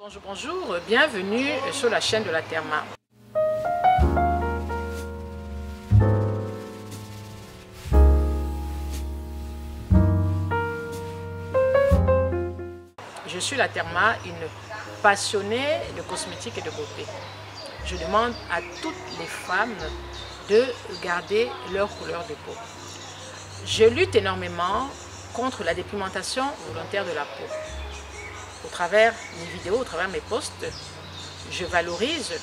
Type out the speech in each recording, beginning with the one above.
Bonjour, bonjour, bienvenue sur la chaîne de la Therma. Je suis la Therma, une passionnée de cosmétiques et de beauté. Je demande à toutes les femmes de garder leur couleur de peau. Je lutte énormément contre la dépigmentation volontaire de la peau. Au travers mes vidéos, au travers mes posts, je valorise,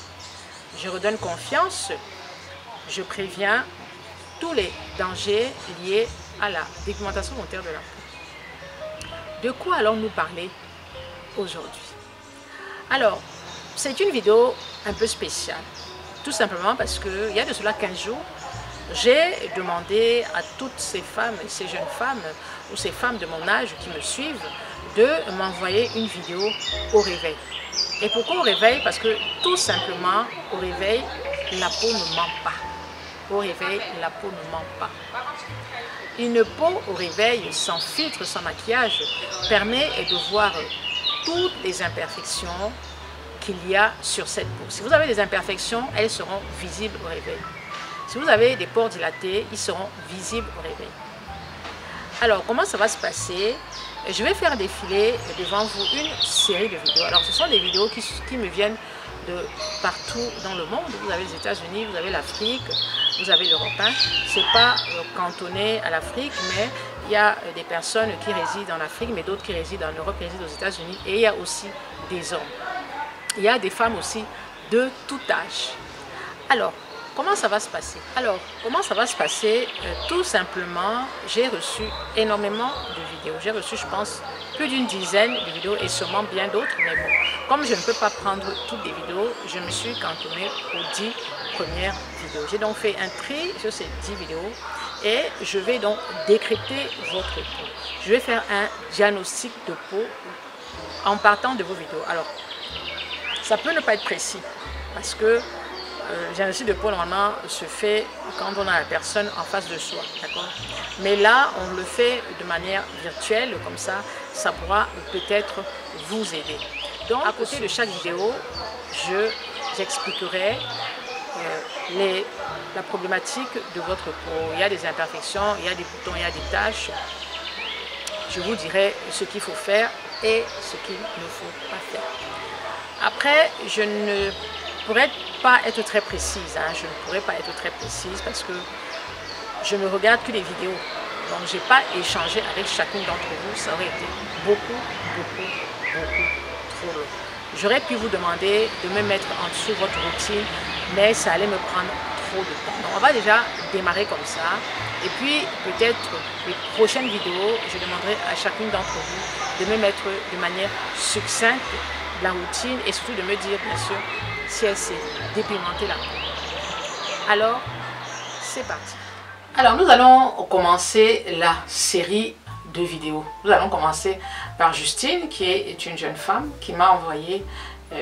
je redonne confiance, je préviens tous les dangers liés à la dépigmentation volontaire de la peau. De quoi allons-nous parler aujourd'hui? Alors, c'est une vidéo un peu spéciale, tout simplement parce qu'il y a de cela 15 jours, j'ai demandé à toutes ces femmes, ces jeunes femmes ou ces femmes de mon âge qui me suivent de m'envoyer une vidéo au réveil. Et pourquoi au réveil? Parce que tout simplement, au réveil, la peau ne ment pas. Au réveil, la peau ne ment pas. Une peau au réveil, sans filtre, sans maquillage, permet de voir toutes les imperfections qu'il y a sur cette peau. Si vous avez des imperfections, elles seront visibles au réveil. Si vous avez des pores dilatés, ils seront visibles au réveil. Alors, comment ça va se passer? Je vais faire défiler devant vous une série de vidéos. Alors, ce sont des vidéos qui me viennent de partout dans le monde. Vous avez les États-Unis, vous avez l'Afrique, vous avez l'Europe. Ce n'est pas cantonné à l'Afrique, mais il y a des personnes qui résident en Afrique, mais d'autres qui résident en Europe, qui résident aux États-Unis. Et il y a aussi des hommes. Il y a des femmes aussi de tout âge. Alors, comment ça va se passer? Alors, comment ça va se passer? Tout simplement, j'ai reçu énormément de vidéos. J'ai reçu, je pense, plus d'une dizaine de vidéos et sûrement bien d'autres. Mais bon, comme je ne peux pas prendre toutes les vidéos, je me suis cantonnée aux 10 premières vidéos. J'ai donc fait un tri sur ces 10 vidéos et je vais donc décrypter votre peau. Je vais faire un diagnostic de peau en partant de vos vidéos. Alors, ça peut ne pas être précis parce que le diagnostic de peau normalement se fait quand on a la personne en face de soi, d'accord? Mais là, on le fait de manière virtuelle, comme ça, ça pourra peut-être vous aider. Donc, à côté de chaque vidéo, j'expliquerai la problématique de votre peau. Il y a des imperfections, il y a des boutons, il y a des taches. Je vous dirai ce qu'il faut faire et ce qu'il ne faut pas faire. Après, je ne pourrais pas être très précise, je ne pourrais pas être très précise parce que je ne regarde que les vidéos. Donc, je n'ai pas échangé avec chacune d'entre vous. Ça aurait été beaucoup trop long. J'aurais pu vous demander de me mettre en dessous votre routine, mais ça allait me prendre trop de temps. Donc, on va déjà démarrer comme ça. Et puis, peut-être les prochaines vidéos, je demanderai à chacune d'entre vous de me mettre de manière succincte la routine et surtout de me dire, bien sûr, si elle s'est dépigmentée la peau. Alors, c'est parti. Alors, nous allons commencer la série de vidéos. Nous allons commencer par Justine, qui est une jeune femme qui m'a envoyé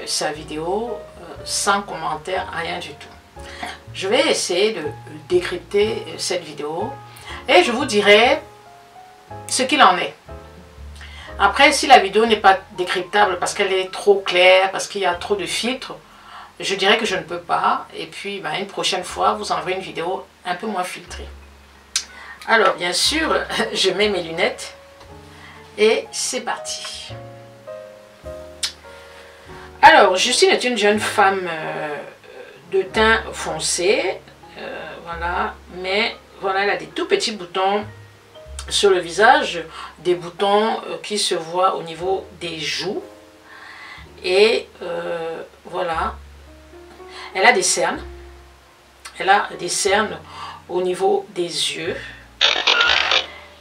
sa vidéo sans commentaire, rien du tout. Je vais essayer de décrypter cette vidéo et je vous dirai ce qu'il en est. Après, si la vidéo n'est pas décryptable parce qu'elle est trop claire, parce qu'il y a trop de filtres, je dirais que je ne peux pas. Et puis, une prochaine fois, vous enverrez une vidéo un peu moins filtrée. Alors, bien sûr, je mets mes lunettes et c'est parti. Alors, Justine est une jeune femme de teint foncé. Voilà, mais voilà, elle a des tout petits boutons sur le visage, des boutons qui se voient au niveau des joues. Et voilà. Elle a des cernes. Elle a des cernes au niveau des yeux.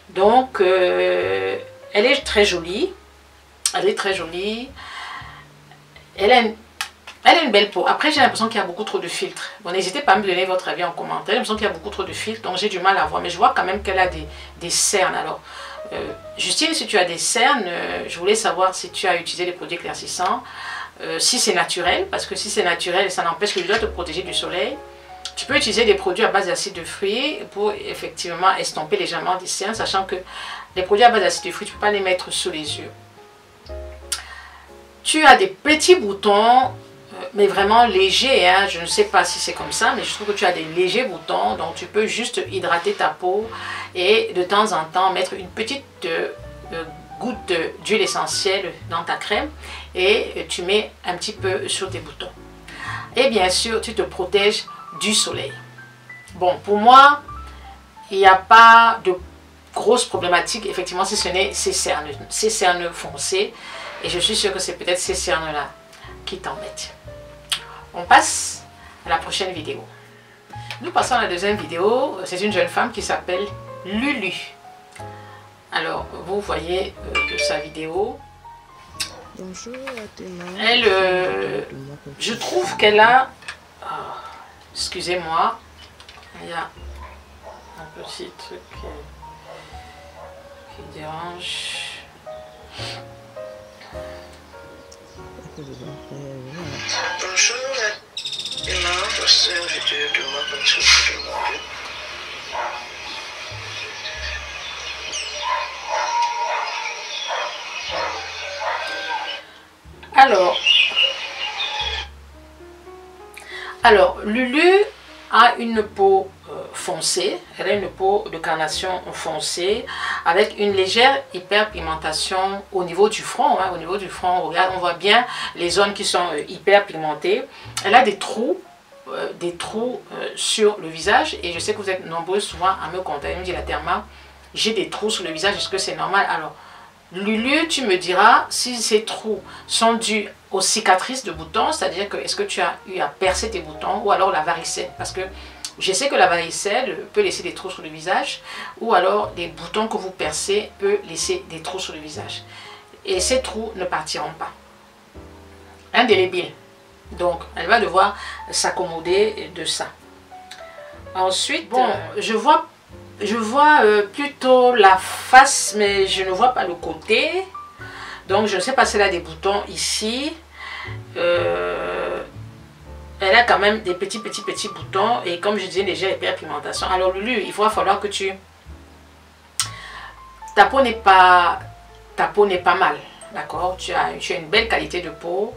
Donc, elle est très jolie. Elle est très jolie. Elle a une belle peau. Après, j'ai l'impression qu'il y a beaucoup trop de filtres. Bon, n'hésitez pas à me donner votre avis en commentaire. J'ai l'impression qu'il y a beaucoup trop de filtres, donc j'ai du mal à voir. Mais je vois quand même qu'elle a des cernes. Alors, Justine, si tu as des cernes, je voulais savoir si tu as utilisé des produits éclaircissants. Si c'est naturel, parce que si c'est naturel, ça n'empêche que tu dois te protéger du soleil. Tu peux utiliser des produits à base d'acide de fruits pour effectivement estomper légèrement des cernes, sachant que les produits à base d'acide de fruits, tu ne peux pas les mettre sous les yeux. tu as des petits boutons, mais vraiment légers, hein. Je ne sais pas si c'est comme ça, mais je trouve que tu as des légers boutons, donc tu peux juste hydrater ta peau et de temps en temps mettre une petite goutte d'huile essentielle dans ta crème et tu mets un petit peu sur tes boutons. Et bien sûr, tu te protèges du soleil. Bon, pour moi, il n'y a pas de grosse problématique, effectivement, si ce n'est ces cernes foncées. Et je suis sûre que c'est peut-être ces cernes-là qui t'embêtent. On passe à la prochaine vidéo. Nous passons à la deuxième vidéo. C'est une jeune femme qui s'appelle Lulu. Alors, vous voyez sa vidéo. Bonjour à demain. Elle, je trouve qu'elle a... Oh, excusez-moi. Il y a un petit truc qui dérange. Bonjour à demain, voici une vidéo de moi comme ça vous demandez. Alors, Lulu a une peau foncée, elle a une peau de carnation foncée avec une légère hyperpigmentation au niveau du front. Hein, au niveau du front, regarde, on voit bien les zones qui sont hyperpigmentées. Elle a des trous sur le visage et je sais que vous êtes nombreux souvent à me contacter, me dire la Therma, j'ai des trous sur le visage, est-ce que c'est normal? Alors, Lulu, tu me diras si ces trous sont dus aux cicatrices de boutons, c'est-à-dire que est-ce que tu as eu à percer tes boutons ou alors la varicelle, parce que je sais que la varicelle peut laisser des trous sur le visage ou alors des boutons que vous percez peut laisser des trous sur le visage. Et ces trous ne partiront pas. Indélébile. Donc, elle va devoir s'accommoder de ça. Ensuite, bon, je vois plutôt la face, mais je ne vois pas le côté. Donc, je ne sais pas si elle a des boutons ici. Elle a quand même des petits boutons. Et comme je disais, déjà, hyperpigmentation. Alors, Lulu, il va falloir que tu... Ta peau n'est pas mal. D'accord, tu as une belle qualité de peau.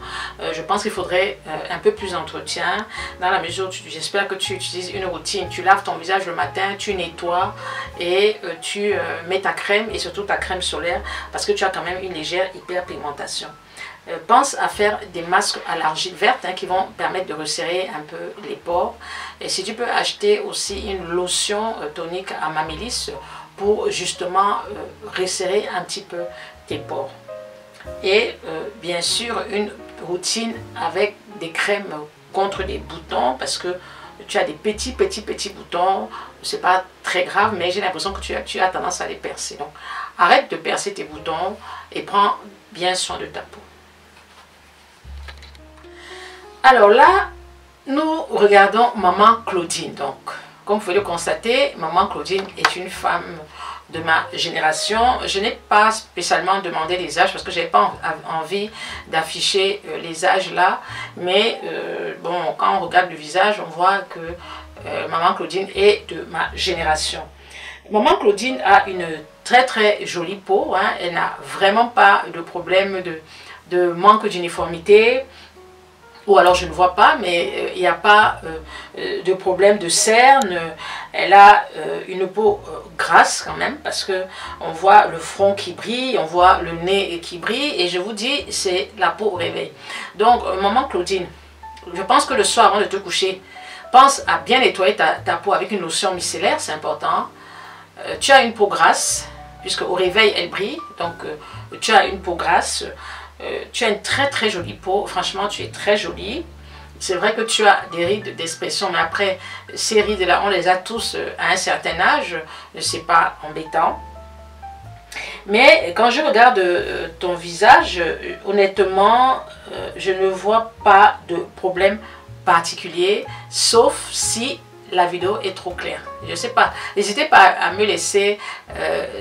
Je pense qu'il faudrait un peu plus d'entretien. Dans la mesure où j'espère que tu utilises une routine. Tu laves ton visage le matin, tu nettoies et tu mets ta crème et surtout ta crème solaire parce que tu as quand même une légère hyperpigmentation. Pense à faire des masques à l'argile verte qui vont permettre de resserrer un peu les pores. Et si tu peux acheter aussi une lotion tonique à Mamélis pour justement resserrer un petit peu tes pores. Et bien sûr une routine avec des crèmes contre les boutons parce que tu as des petits boutons, c'est pas très grave mais j'ai l'impression que tu as tendance à les percer. Donc arrête de percer tes boutons et prends bien soin de ta peau. Alors là, nous regardons Maman Claudine. Donc, comme vous pouvez le constater, Maman Claudine est une femme de ma génération. Je n'ai pas spécialement demandé les âges parce que je n'avais pas envie d'afficher les âges là. Mais bon, quand on regarde le visage, on voit que Maman Claudine est de ma génération. Maman Claudine a une très jolie peau. Hein. Elle n'a vraiment pas de problème de manque d'uniformité. Ou alors je ne vois pas, mais il n'y a pas de problème de cerne. Elle a une peau grasse quand même, parce que on voit le front qui brille, on voit le nez qui brille, et je vous dis, c'est la peau au réveil. Donc, Maman Claudine, je pense que le soir, avant de te coucher, pense à bien nettoyer ta peau avec une lotion micellaire, c'est important. Tu as une peau grasse, puisque au réveil, elle brille, donc tu as une peau grasse. Tu as une très jolie peau, franchement tu es très jolie. C'est vrai que tu as des rides d'expression, mais après ces rides là on les a tous à un certain âge, c'est pas embêtant. Mais quand je regarde ton visage, honnêtement je ne vois pas de problème particulier, sauf si la vidéo est trop claire. Je ne sais pas. N'hésitez pas à me laisser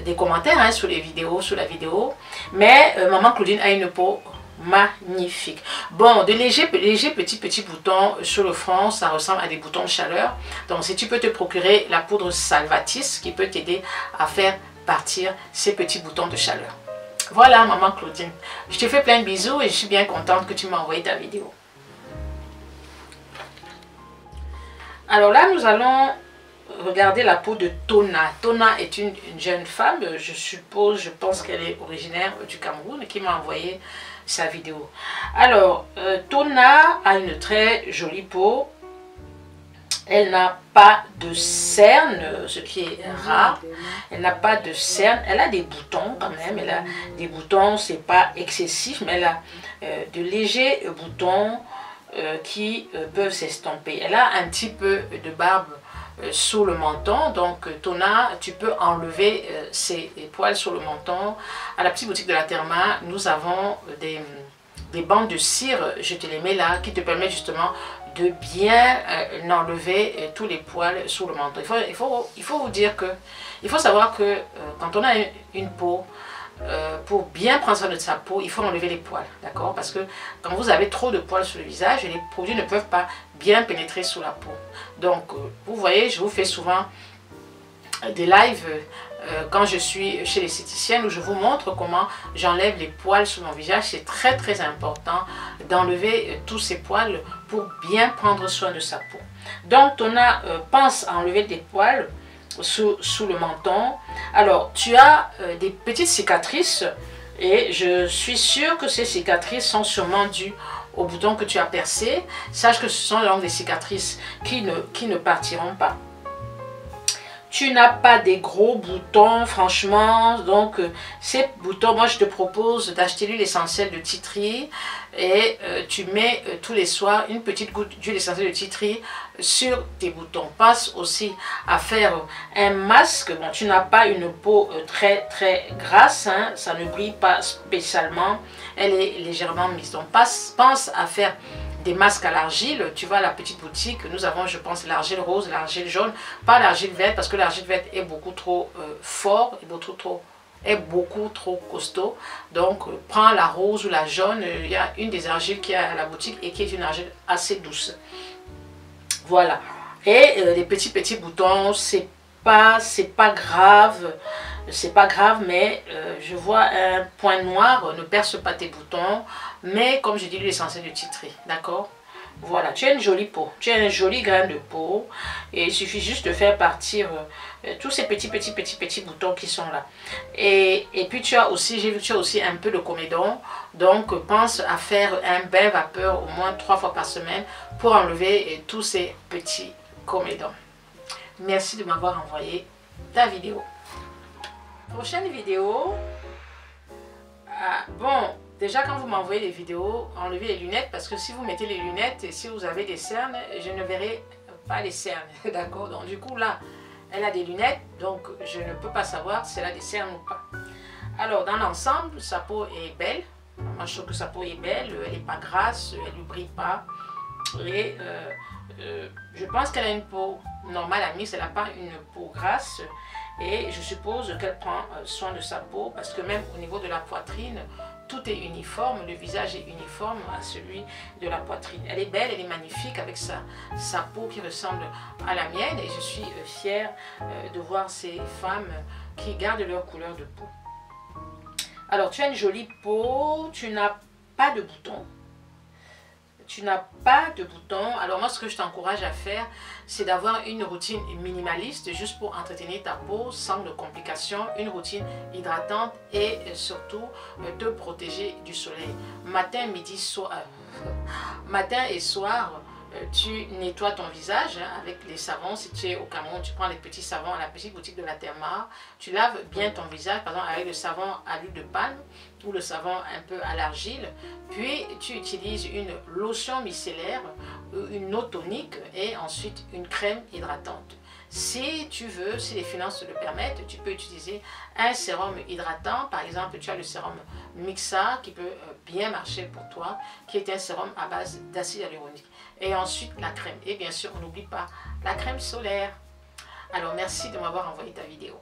des commentaires sous la vidéo. Mais Maman Claudine a une peau magnifique. Bon, de légers petits boutons sur le front, ça ressemble à des boutons de chaleur. Donc si tu peux te procurer la poudre Salvatis qui peut t'aider à faire partir ces petits boutons de chaleur. Voilà, maman Claudine. Je te fais plein de bisous et je suis bien contente que tu m'as envoyé ta vidéo. Alors là, nous allons regarder la peau de Tona. Tona est une jeune femme, je pense qu'elle est originaire du Cameroun et qui m'a envoyé sa vidéo. Alors, Tona a une très jolie peau. Elle n'a pas de cernes, ce qui est rare. Elle n'a pas de cernes. Elle a des boutons quand même. Elle a des boutons, c'est pas excessif, mais elle a de légers boutons qui peuvent s'estomper. Elle a un petit peu de barbe sous le menton. Donc, Tona, tu peux enlever ces poils sur le menton. À la petite boutique de la Therma, nous avons des bandes de cire, je te les mets là, qui te permettent justement de bien enlever tous les poils sous le menton. Il faut vous dire que, il faut savoir que quand on a une peau, pour bien prendre soin de sa peau, il faut enlever les poils, d'accord? Parce que quand vous avez trop de poils sur le visage, les produits ne peuvent pas bien pénétrer sous la peau. Donc, vous voyez, je vous fais souvent des lives quand je suis chez l'esthéticienne où je vous montre comment j'enlève les poils sur mon visage. C'est très très important d'enlever tous ces poils pour bien prendre soin de sa peau. Donc, Tona pense à enlever des poils sous le menton. Alors, tu as des petites cicatrices et je suis sûre que ces cicatrices sont sûrement dues au bouton que tu as percé. Sache que ce sont donc des cicatrices qui ne partiront pas. Tu n'as pas des gros boutons, franchement. Donc, ces boutons, moi, je te propose d'acheter l'huile essentielle de tea tree et tu mets tous les soirs une petite goutte d'huile essentielle de tea tree sur tes boutons. Passe aussi à faire un masque. Bon, tu n'as pas une peau très très grasse, hein, ça ne brille pas spécialement. Elle est légèrement mixte. Donc, pense à faire des masques à l'argile. Tu vois, à la petite boutique, nous avons, je pense, l'argile rose, l'argile jaune, pas l'argile verte, parce que l'argile verte est beaucoup trop fort, est beaucoup trop costaud. Donc, prends la rose ou la jaune. Il y a une des argiles qui est à la boutique et qui est une argile assez douce. Voilà. Et les petits boutons, c'est pas grave. C'est pas grave, mais je vois un point noir, ne perce pas tes boutons. Mais comme je dis, l'huile essentielle de tea tree, d'accord? Voilà, tu as une jolie peau, tu as un joli grain de peau. Et il suffit juste de faire partir tous ces petits boutons qui sont là. Et puis tu as aussi, j'ai vu que tu as aussi un peu de comédon. Donc pense à faire un bain vapeur au moins 3 fois par semaine pour enlever tous ces petits comédons. Merci de m'avoir envoyé ta vidéo. Prochaine vidéo. Bon, déjà quand vous m'envoyez les vidéos, enlevez les lunettes parce que si vous mettez les lunettes et si vous avez des cernes, je ne verrai pas les cernes, d'accord? Donc du coup là, elle a des lunettes, donc je ne peux pas savoir si elle a des cernes ou pas. Alors dans l'ensemble, sa peau est belle. Moi je trouve que sa peau est belle, elle n'est pas grasse, elle ne brille pas. Et je pense qu'elle a une peau normale à mix, elle n'a pas une peau grasse. Et je suppose qu'elle prend soin de sa peau parce que même au niveau de la poitrine, tout est uniforme, le visage est uniforme à celui de la poitrine. Elle est belle, elle est magnifique avec sa peau qui ressemble à la mienne et je suis fière de voir ces femmes qui gardent leur couleur de peau. Alors tu as une jolie peau, tu n'as pas de boutons. Tu n'as pas de boutons. Alors moi ce que je t'encourage à faire, c'est d'avoir une routine minimaliste juste pour entretenir ta peau sans de complications, une routine hydratante et surtout te protéger du soleil. Matin, midi, soir, matin et soir, tu nettoies ton visage avec les savons. Si tu es au Cameroun, tu prends les petits savons à la petite boutique de la Therma. Tu laves bien ton visage, par exemple avec le savon à l'huile de palme ou le savon un peu à l'argile. Puis tu utilises une lotion micellaire, une eau tonique et ensuite une crème hydratante. Si tu veux, si les finances te le permettent, tu peux utiliser un sérum hydratant. Par exemple, tu as le sérum Mixa qui peut bien marcher pour toi, qui est un sérum à base d'acide hyaluronique. Et ensuite la crème. Et bien sûr, on n'oublie pas la crème solaire. Alors, merci de m'avoir envoyé ta vidéo.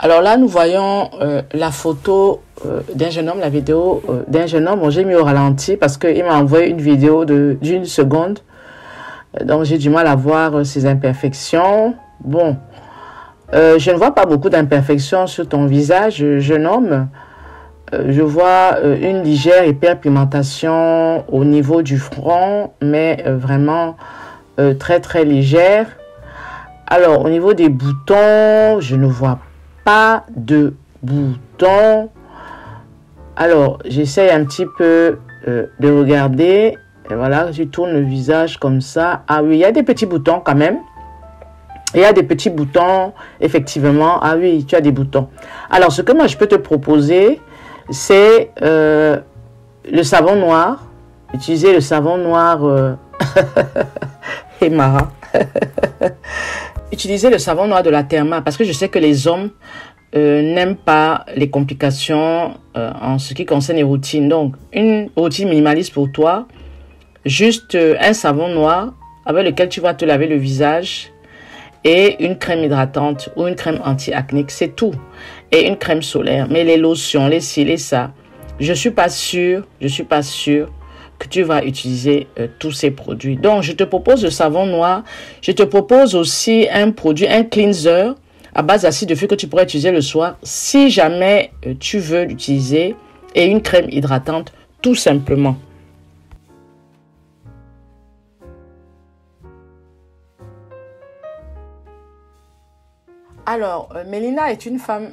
Alors là, nous voyons la photo d'un jeune homme, la vidéo d'un jeune homme. Bon, j'ai mis au ralenti parce qu'il m'a envoyé une vidéo d'une seconde. Donc, j'ai du mal à voir ses imperfections. Bon, Je ne vois pas beaucoup d'imperfections sur ton visage, jeune homme. Je vois une légère hyperpigmentation au niveau du front, mais vraiment très très légère. Alors, au niveau des boutons, je ne vois pas de boutons. Alors, j'essaye un petit peu de regarder. Et voilà, je tourne le visage comme ça. Ah oui, il y a des petits boutons quand même. Il y a des petits boutons, effectivement. Ah oui, tu as des boutons. Alors, ce que moi, je peux te proposer, c'est le savon noir. Utiliser le savon noir Emara. Utiliser le savon noir de la Therma, parce que je sais que les hommes n'aiment pas les complications en ce qui concerne les routines. Donc, une routine minimaliste pour toi, juste un savon noir avec lequel tu vas te laver le visage et une crème hydratante ou une crème anti-acnéique, c'est tout. Et une crème solaire. Mais les lotions, les ci, les ça, je suis pas sûre que tu vas utiliser tous ces produits. Donc, je te propose le savon noir. Je te propose aussi un produit, un cleanser à base d'acide de feu que tu pourrais utiliser le soir si jamais tu veux l'utiliser, et une crème hydratante tout simplement. Alors, Mélina est une femme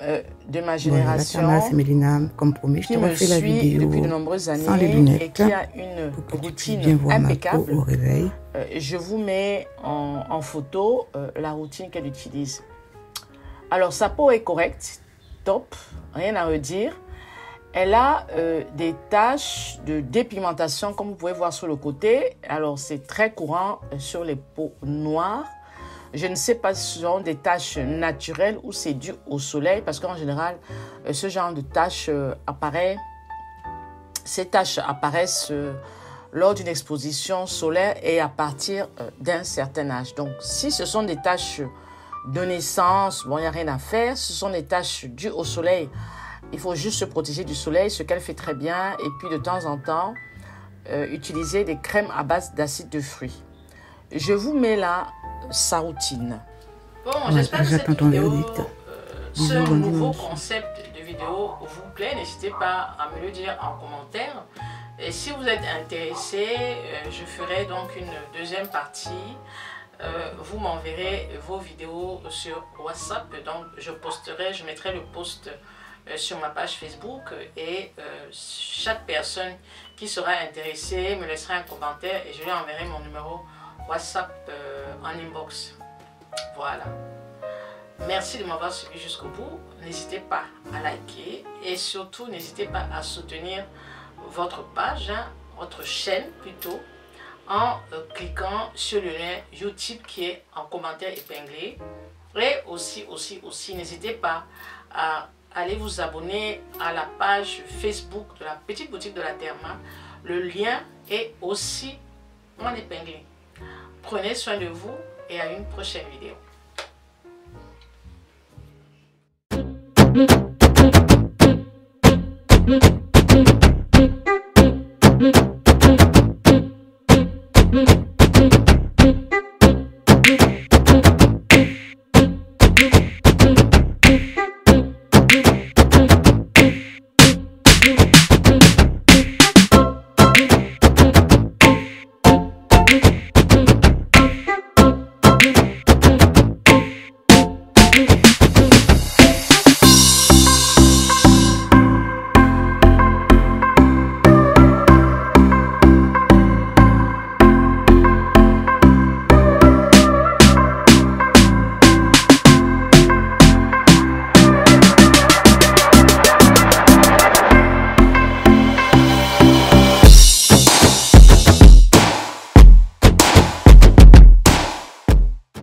de ma génération. Bonjour, c'est Mélina, comme promis, je te refais la vidéo depuis de nombreuses années sans les lunettes et qui a une routine impeccable. Au réveil. Je vous mets en photo la routine qu'elle utilise. Alors, sa peau est correcte, top, rien à redire. Elle a des taches de dépigmentation, comme vous pouvez voir sur le côté. Alors, c'est très courant sur les peaux noires. Je ne sais pas si ce sont des taches naturelles ou c'est dû au soleil, parce qu'en général, ce genre de taches apparaît. Ces taches apparaissent lors d'une exposition solaire et à partir d'un certain âge. Donc, si ce sont des taches de naissance, bon, il n'y a rien à faire. Ce sont des taches dues au soleil. Il faut juste se protéger du soleil, ce qu'elle fait très bien. Et puis, de temps en temps, utiliser des crèmes à base d'acide de fruits. Je vous mets là sa routine. Bon, j'espère que cette vidéo, ce nouveau concept de vidéo vous plaît. N'hésitez pas à me le dire en commentaire. Et si vous êtes intéressé, je ferai donc une deuxième partie. Vous m'enverrez vos vidéos sur WhatsApp. Donc, je mettrai le post sur ma page Facebook et chaque personne qui sera intéressée me laissera un commentaire et je lui enverrai mon numéro WhatsApp en inbox. Voilà. Merci de m'avoir suivi jusqu'au bout. N'hésitez pas à liker et surtout n'hésitez pas à soutenir votre page, votre chaîne plutôt, en cliquant sur le lien YouTube qui est en commentaire épinglé. Et aussi n'hésitez pas à aller vous abonner à la page Facebook de la petite boutique de la Therma. Le lien est aussi en épinglé. Prenez soin de vous et à une prochaine vidéo.